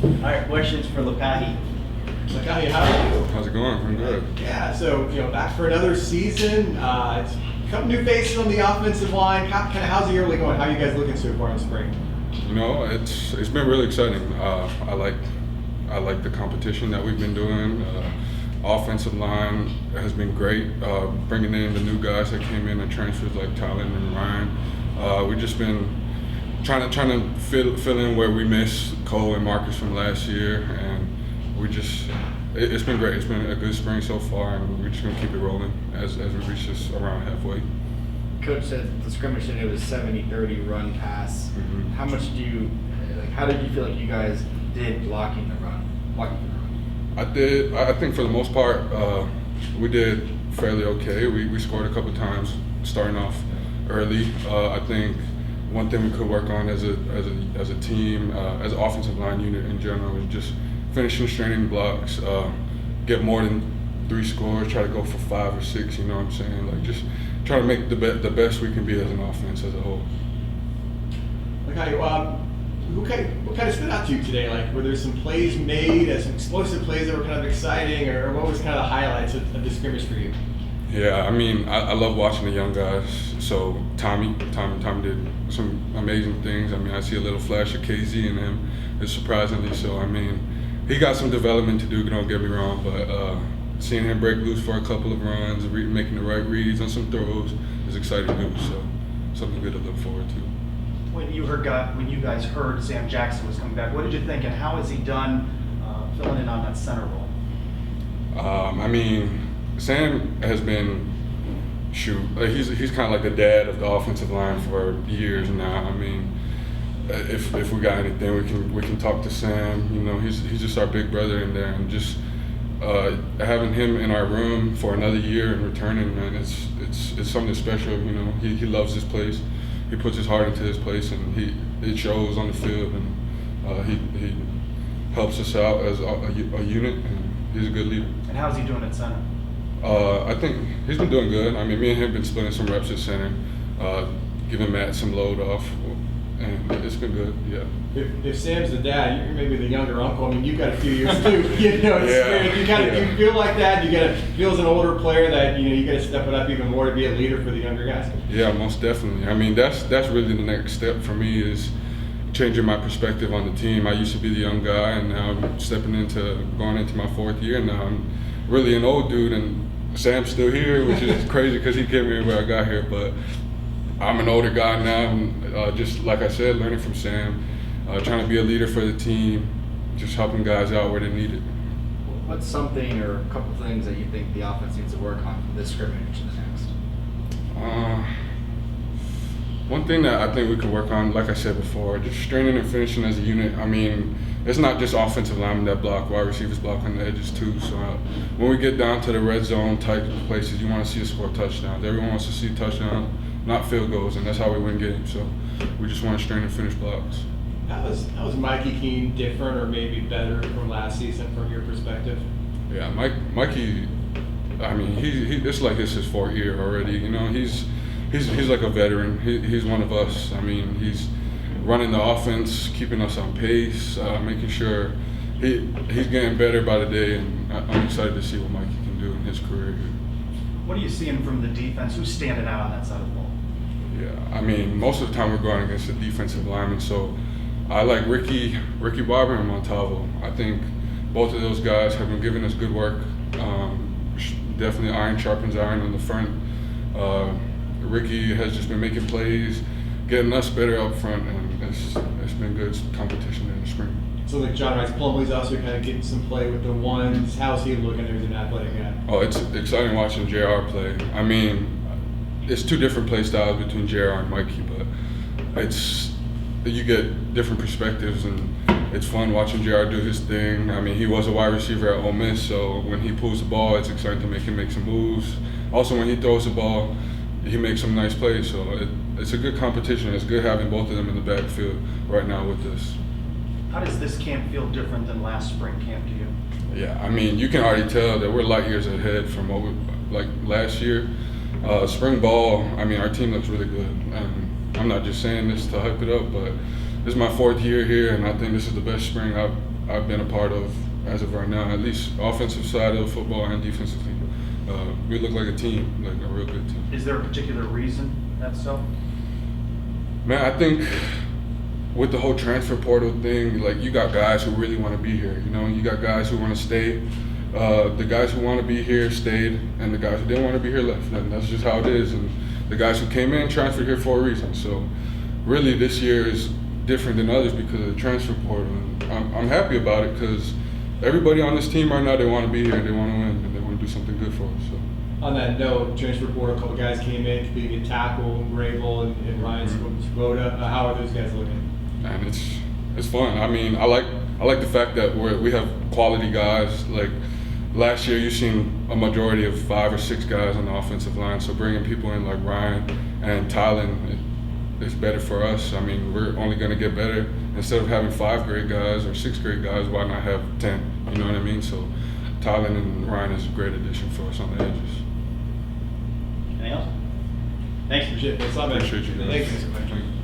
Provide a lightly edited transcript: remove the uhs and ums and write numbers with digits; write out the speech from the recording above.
All right, questions for Lokahi. Lokahi, how are you? How's it going? I'm good. Yeah, so back for another season. It's a couple new faces on the offensive line. How's the year really going? How are you guys looking so far in spring? It's been really exciting. I like the competition that we've been doing. Offensive line has been great. Bringing in the new guys that came in and transfers like Tylen and Ryan. We've just been trying to fill in where we missed Cole and Marcus from last year, and it's been great. It's been a good spring so far, and we're just gonna keep it rolling as we reach this around halfway. Coach said the scrimmage today was 70-30 run pass. Mm-hmm. How did you feel like you guys did blocking the run? I think for the most part, we did fairly okay. We scored a couple times starting off early. I think one thing we could work on as a team, as an offensive line unit in general, is just finishing straining blocks, get more than 3 scores, try to go for 5 or 6. You know what I'm saying? Like just try to make the best we can be as an offense as a whole. Okay, what kind of stood out to you today? Like, were there some plays made, some explosive plays that were kind of exciting, or what was kind of the highlights of the scrimmage for you? Yeah, I mean, I love watching the young guys. So Tommy did some amazing things. I mean, I see a little flash of KZ in him, surprisingly. So I mean, he got some development to do. Don't get me wrong, but seeing him break loose for a couple of runs, making the right reads on some throws is exciting news. So something good to look forward to. When you guys heard Sam Jackson was coming back, what did you think, and how has he done filling in on that center role? I mean, Sam has been he's kind of like the dad of the offensive line for years now. I mean, if we got anything, we can talk to Sam. You know, he's just our big brother in there, and just having him in our room for another year and returning, man, it's something special. You know, he loves this place. He puts his heart into this place, and it shows on the field, and he helps us out as a unit, and he's a good leader. And how's he doing at center? I think he's been doing good. I mean, me and him have been splitting some reps at center, giving Matt some load off, and it's been good, yeah. If Sam's the dad, you're maybe the younger uncle. I mean, you've got a few years too. You feel like that. You got to feel as an older player that you got to step it up even more to be a leader for the younger guys. Yeah, most definitely. I mean, that's really the next step for me, is changing my perspective on the team. I used to be the young guy, and now I'm going into my 4th year now. I'm really an old dude, and Sam's still here, which is crazy because he came here when I got here. But I'm an older guy now, and just like I said, learning from Sam, trying to be a leader for the team, just helping guys out where they need it. What's something or a couple things that you think the offense needs to work on from this scrimmage to the next? One thing that I think we could work on, like I said before, just straining and finishing as a unit. I mean, it's not just offensive linemen that block, wide receivers block on the edges too. So when we get down to the red zone type places, you want to see us score touchdowns. Everyone wants to see touchdowns, not field goals, and that's how we win games. So we just want to strain and finish blocks. How is Mikey Keene different or maybe better from last season from your perspective? Yeah, Mikey. I mean, it's like it's his 4th year already. You know, he's like a veteran. He's one of us. I mean, he's running the offense, keeping us on pace, making sure he's getting better by the day, and I'm excited to see what Mikey can do in his career here. What are you seeing from the defense? Who's standing out on that side of the ball? Yeah, I mean, most of the time we're going against the defensive linemen, so I like Ricky Barber and Montalvo. I think both of those guys have been giving us good work. Definitely iron sharpens iron on the front. Ricky has just been making plays, getting us better up front, and it's been good competition in the spring. So like John Rice Plumlee's also kind of getting some play with the ones. How's he looking as an athletic guy? Oh, it's exciting watching JR play. I mean, it's 2 different play styles between JR and Mikey, but you get different perspectives, and it's fun watching JR do his thing. I mean, he was a wide receiver at Ole Miss, so when he pulls the ball, it's exciting to make him make some moves. Also, when he throws the ball, he makes some nice plays. So it's a good competition. It's good having both of them in the backfield right now with us. How does this camp feel different than last spring camp to you? Yeah, I mean, you can already tell that we're light years ahead from what like last year. Spring ball, I mean, our team looks really good. And I'm not just saying this to hype it up, but this is my 4th year here, and I think this is the best spring I've been a part of as of right now, at least offensive side of football and defensively. We look like a team, like a real good team. Is there a particular reason that's so? Man, I think with the whole transfer portal thing, like you got guys who really want to be here, you know, you got guys who want to stay. The guys who want to be here stayed, and the guys who didn't want to be here left. And that's just how it is. And the guys who came in transferred here for a reason. So really this year is different than others because of the transfer portal. And I'm happy about it because everybody on this team right now, they want to be here, they want to win, and they want to do something good for us. So. On that note, transfer portal, a couple guys came in, competing at tackle, Grable and Ryan Swoboda. How are those guys looking? And it's fun. I mean, I like the fact that we have quality guys. Like last year, you've seen a majority of 5 or 6 guys on the offensive line. So bringing people in like Ryan and Tylen is better for us. I mean, we're only going to get better. Instead of having 5 great guys or 6 great guys, why not have 10? You know what I mean? So Tylen and Ryan is a great addition for us on the edges. Anything else? Thanks. Appreciate it. Thanks a lot, man. Appreciate you guys. Thanks.